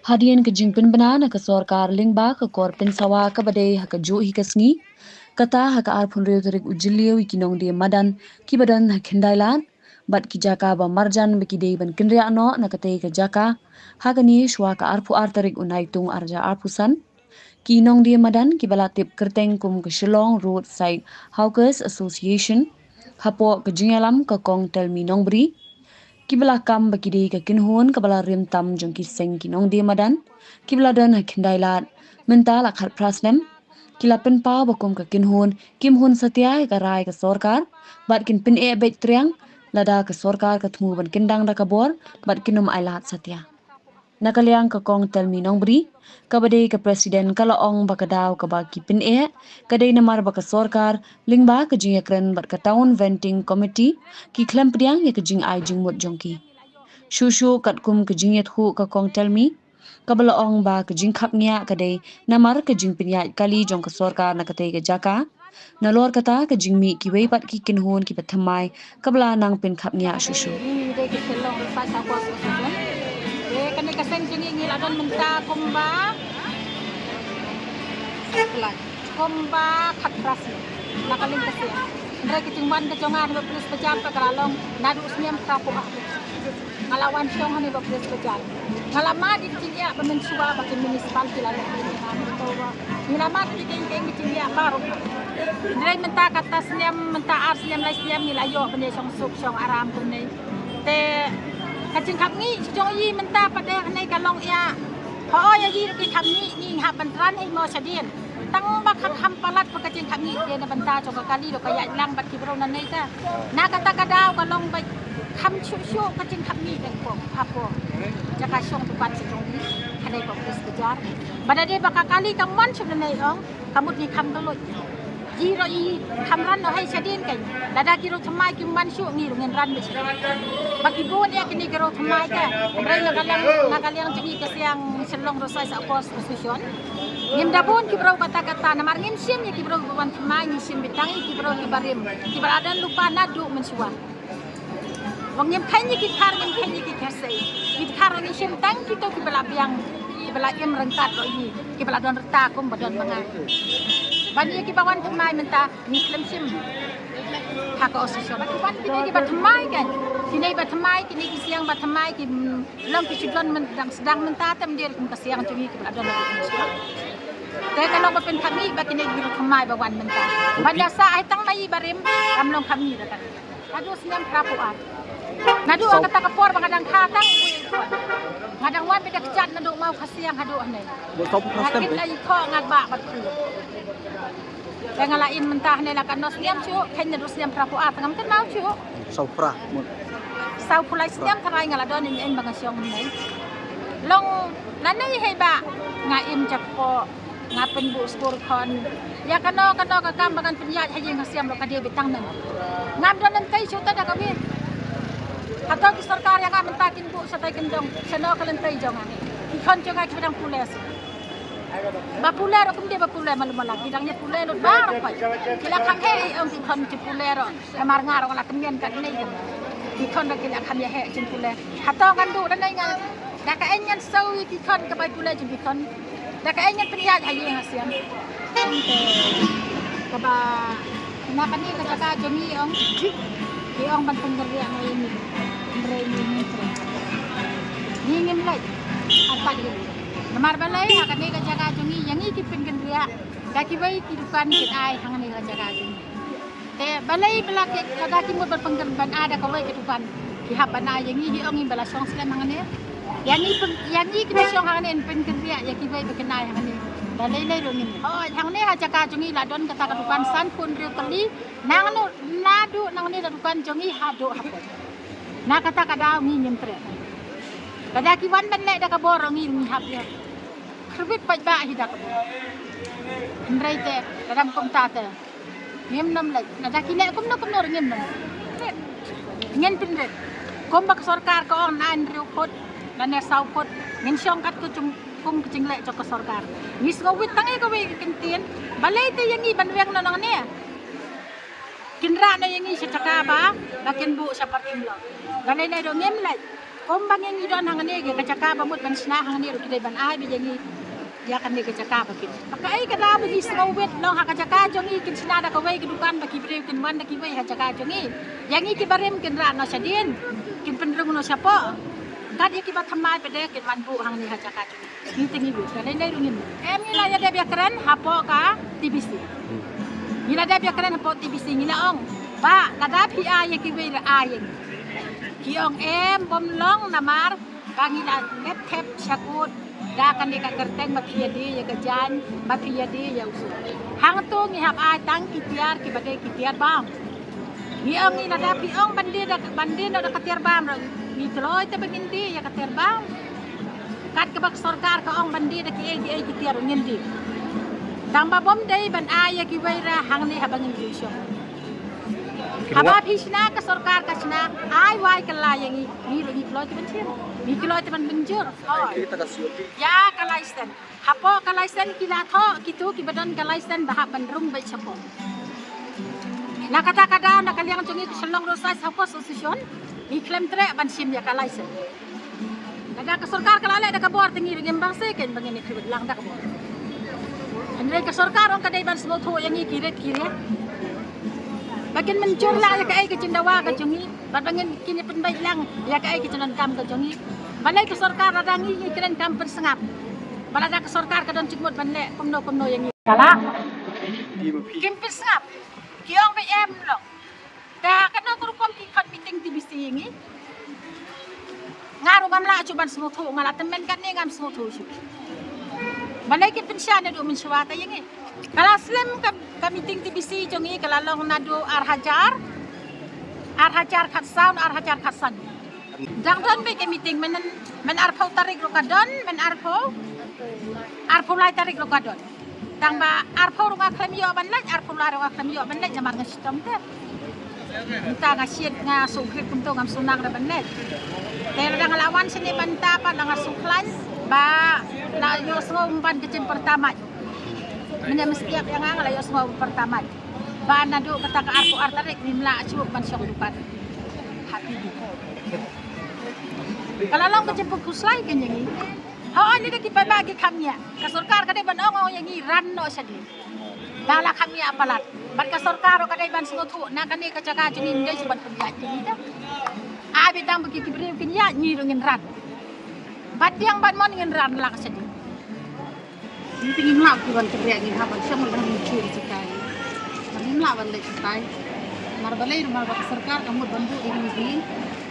Hadian ke jingpin banana ke sorkar lingba ke korpin sawa ke badai haka jo hi kesngi kata haka arpun reu terik ujiliu ikinong dia madan ki badan hakindailan bat ki jaka ba marjan beki dei ban kinria no na katei ke jaka haka ni shwa ka arpu arterik unai tung arja arpusan ki nong dia madan ki balatip kerteng kum ke Shillong Roadside Hawkers Association hapo ke jingalam ke kong telmi nongbri kibla kam bakide ka kinhon kabala rim tam jong ki seng ki nong de madan kibla dan hakindai lat menta la khat praslem kila pen pa bakom ka kinhon kim hon satya ka rai ka sorkar bat kin pin e bet triang lada ka sorkar ka thmu ban kindang da kabor bat kinum ailat satya nakaliang ka kong telmi nongbri kabade ka presiden kala ong bakadaw ka ba ki pin e kadai namar baka sorkar lingba ka jingakren bat ka town venting committee ki klem priang ya ka jing ai jing mot jongki shushu kat kum ke jing yet hu ka kong tell me kabala ong ba ke jing khap nya kadai namar ke jing pinya kali jong ka sorkar na katei ke jaka na lor kata ke jing mi ki wei pat ki kinhon ki pathamai kabala nang pin khap nya shushu kani kaseng jingi ngiladon menta komba khatras nakaling kasi ndre kitingwan ke jongan ba pulis pejam pa karalong nadu usniam trapo ngalawan syong hani ba pulis pejam ngalama di tinggia bemen suwa ba ke municipal kilala ngilama di keng tinggia baru ndre menta kata sniam menta ars sniam lai sniam nilayo bene syong suk syong aram bene te kacing khap ngi jong yi menta pada nei kalong ya ho ya yi ki khap ngi ni ha bantran ai mo sadien tang ba khat ham palat pa kacing khap ngi dia na banta jong kali lo kaya lang bat ki bro na nei ta na kata kadaw kalong ba kham chu kacing khap ngi deng ko apo jaka syong tupat jong yi hanai ko pres kejar bada dia ba kali kaman syong nei ong kamut ni kham dolo jiro yi kamran no hai sadin kan lada kiro thamai ki man syu ngi ngen ran be bagi bon ya kini kiro thamai ka rai nagalang jingi kasyang Shillong Roadside Hawkers Association ngim dabon ki bro kata namar ngim sim ya ki bro ban thamai ni sim bitangi ki bro ki barim ki baradan lupa nadu mensuwa wangim khanyi ki khar ngim khanyi ki khasai ki khar ni sim tang ki to ki bala biang ki bala em rangkat ro yi ki bala don rta kum badon mangai bani ki bawan thamai menta ni klem sim hak association ki ban ki ba thamai kan kini ba thamai kini ki siang ba thamai ki long ki chudon men sedang menta tam dia kum ka siang jungi ki adon te kalau ba pen kami ba kini ki thamai ba wan menta banda sa ai tang mai barim kam long kami da kan adu siam krapuan nadu kata kapor bangadang khatang ngadang wan beda kecat nadu mau kasiang hadu anai sakit lagi kho ngak ba bat ku ngalain mentah ne lakan nos niam chu kenya dus niam prapu a tangam ten mau chu Saupra sau pulai niam tharai ngaladon in bangasyong nei long lanai heba nga im jakpo nga penbu skor kon ya kano ka kam bangan penyat haji ngasiam lo kadie bitang nan ngam don nan tai chu ta da kabi atau ki sarkar yang mentakin bu satai kendong seno kalentai jongan ikon jonga ki bidang pules bapuler kum dia bapuler malam bidangnya puler lo bar apa kila kham he om ti khon ti puler amar ngar wala temien kan nei ki khon da kila kham ya he tin puler hato kan du dan nei ngal da ka enyan sau ki khon ka bai puler jin khon da ka enyan priya hayi hasian ka ba na kani ka jaga jomi ong ki ong ban penggeria ngai ni ndre ni ngim lai apa dia namar balai akan ni jaga jungi yang ini pinggan dia kaki bayi kehidupan kita ai hang ni jaga jungi te balai belak kada ki mo berpenggan ban ada kawai kehidupan pihak bana yang ini ongi bala song slam hang ni yang ini kita song hang ni pinggan dia ya ki bayi berkenai hang ni balai lai rongin oh hang ni jaga jungi ladon kata kehidupan san pun riu kali nang no nadu nang ni kehidupan jungi hado hapo na kata kada ngi nyemtre kada ki wan ban le da ka borong ngi hap dia kerbit pajba hidak ndrai te dalam komtate ngem nam lai nada kine kum no ngem nam ngen pinret kombak sarkar ko on an riu khot dan ne sau khot ngen syong kat ku cum kum kecing le jok sarkar ngis ngowit tangai ko we kentien balai te yangi ban weng no nang ne Kinra na yang isa cakaba, bakin bu sa parking lot. Ganay na do ngemlay. Kumbang yang idon hangani ga cakaba mut ban sna hangani ro kidai ban ai bi jangi ya kan ni ga cakaba kin. Maka ai kada bu gi sawet long ha ka caka jongi kin sna da kawai kedukan baki brew kin man da ki wai ha caka jongi. Yangi ki barem kinra no sadin. Kin pendrung no siapa. Kad iki ba thamai pede kin man bu hangani ha caka jongi. Ni tingi bu ganay na ro ngin. Em ni la ya de biakran hapo ka TBC. Nila dia keren pot TBC nila ong. Ba, kada pi ay ki we ay. Ki ong bom long namar kangila net tep syakut. Da kan dika kerteng mapiadi ya gajan, mapiadi ya usul. Hang tu ngi hap ay tang kitiar ki badai kitiar bam. Ni ong nila da pi ong bandi da katiar bam. Ni troy te begindi ya katiar bam. Kat ke bak sarkar ka ong bandi da ki ay kitiar ngindi. Tang babom day ban aya ki waira hangni habangin jusyo. Haba pisna ka sarkar ka sna ay wai kala yangi ni ro ni kloy ban chir. Ni kloy ban benjur. Ya kalaisten. Hapo kalaisten kila tho kitu ki badan kalaisten bahap bandrung bai chapo. Na kata kada na kaliang chungi ki shalong rosai hapo sosisyon. Ni klem tre ban sim ya kalaisten. Naga ka sarkar kala le da ka bor tingi ngembang se ken bangin ni khibut lang da ka bor. Andai ka sarkar orang kadai ban semua tu yang kiret. Bagian mencur lah ya kai ke cindawa ke jungi. Bangin kini penbaik lang ya kai ke jalan kam ke jungi. Balai ke sarkar ada ngi keren kam persengap. Balada ke sarkar ke don cikmut ban le komno yang kala. Kim persengap. Kiong BM lo. Dah kan tur kom ki kon meeting TBC ngi. Ngaru gamla cuban semua tu ngala temen kan ni ngam semua tu. Balai ke pensian do mensuata yang ni. Kalau slim ke meeting TBC jongi kalau long nado arhajar khatsan Dang don be ke meeting men arpo tarik rokadon men arpo lai tarik rokadon. Dang ba arpo runga klemio banlaj arpo lai runga klemio banlaj jamar ngastom te. Kita ngasiet nga sukrit kunto ngam sunang ra banlaj. Pero dang lawan sini banta pa dang suklan ba na yos ngomban kecil pertama menya mestiap yang ang yos ngom pertama ba na do kata ka arpo artarik nimla cu ban syok dukan hati kalau long kecil kuslai kan yang ni ha ani dak bagi kamnya ka sarkar kadai ban ong yang ni ran no sadi dala kamnya apalat ban ka sarkar kadai ban sungutu na kan ni ka jaga jini ndai cuban kerja jadi dah abi dang bagi kibriu kinya ni rungin ran Badiang ban mon ngin ran lak sedi. Ni tingin lak ki ban kerja ngin haban syam ban muncul cikai. Ban lak ban le cikai. Mar balai mar bak sarkar kamu bantu ini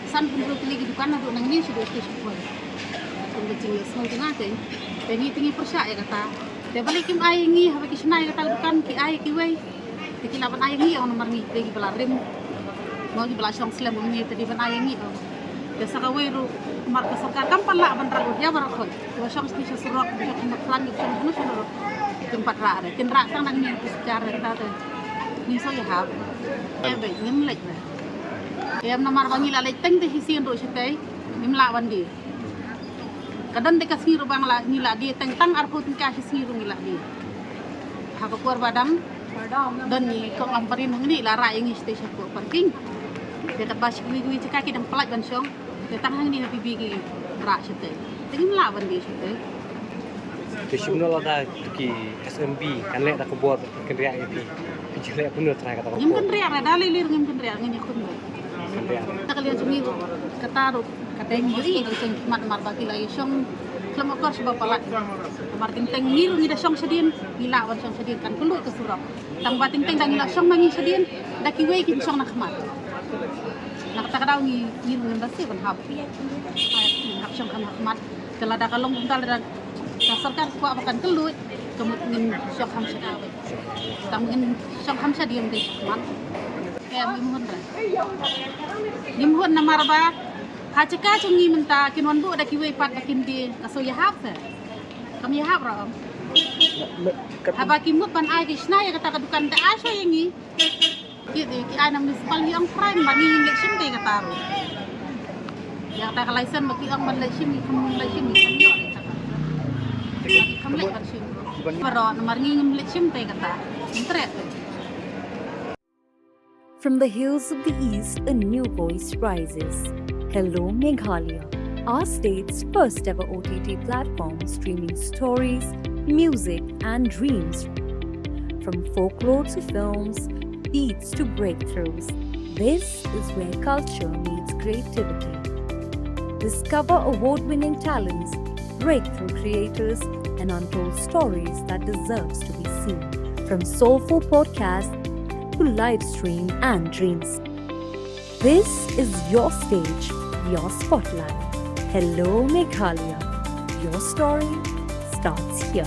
san pun kali ki dukan adu nang ni sudah station pun. Pun kecil semua tengah teh. Teni tinggi persa ya kata. Te balai kim ai ngi habe ki snai kata dukan ki ai ki wei. Ki laban ai ngi on nomor ni lagi belarim. Mau di belasong slam ni tadi ban ai ngi. Desa kaweru marka sarkar kampan la ban rago dia barakon wa syams ni surok dia kena plan itu semua sudah tempat ra ada tin ra tang nang ni secara kata ni so ya hab be ngim lek na em namar bangi la lek teng de hisin ro sitai nim la wan di kadan de kasir bang la ni la di teng tang arpo tin ka hisir ni la di ha ko kor badam dan ni ko amparin ni la ra yang station ko parking dia tak bas gui cekaki dan pelat ban syong dia tangan ni happy bigi rak situ tengin lawan dia situ Kishimno lada ki SMB kan lek da kebor kenria itu jele pun try kata ngim kenria ada lilir ngim kenria ngini kun tak lihat cumi kataru kata ngiri sing mat bagi la syong selama kor sebab pelat martin teng ngir ni da syong sedien gila wan syong sedien kan keluar ke surau tang bating teng dang la syong mangi sedien da ki wei kin syong nak mat nak tak ada ni ngin basi ban hab hab syong kan hakmat kalau ada kalong bentar ada sarkar ku akan kelut kemudian syong ham syadawe tamngin syong ham syadiem di hakmat kayak mimhun namar ba haceka chungi minta kinwan bu ada kiwe pat bakin di kaso ya hab kami hab ra haba kimut ban ai kisna ya kata kadukan ta aso yangi gitu ki ana municipal yang prime bagi election te kata ro ya ta license bagi ang man election ni kamun election ni yo lagi kamu election pero nomor nging election te kata internet From the hills of the east, a new voice rises. Hello Meghalaya, our state's first ever OTT platform streaming stories, music, and dreams. From folklore to films, beats to breakthroughs, this is where culture meets creativity. Discover award-winning talents, breakthrough creators, and untold stories that deserves to be seen. From soulful podcasts to live stream and dreams. This is your stage, your spotlight. Hello Meghalaya. Your story starts here.